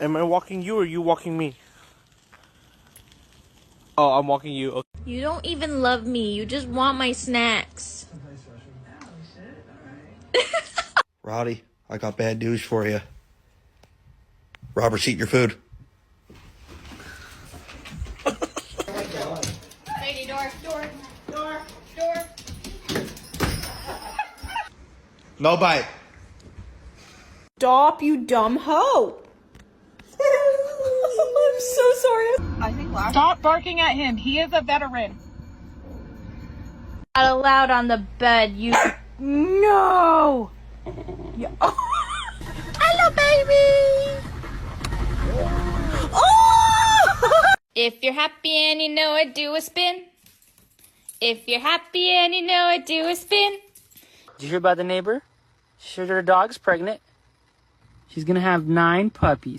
Am I walking you or you walking me? Oh, I'm walking you. Okay. You don't even love me. You just want my snacks. Roddy, I got bad news for you. Robert's eating your food. Lady, door. No bite. Stop, you dumb hoe. I'm so sorry. Stop barking at him. He is a veteran. Not allowed on the bed, you... No! Hello, baby! Oh! If you're happy and you know it, do a spin. If you're happy and you know it, do a spin. Did you hear about the neighbor? She heard her dog's pregnant. She's gonna have 9 puppies.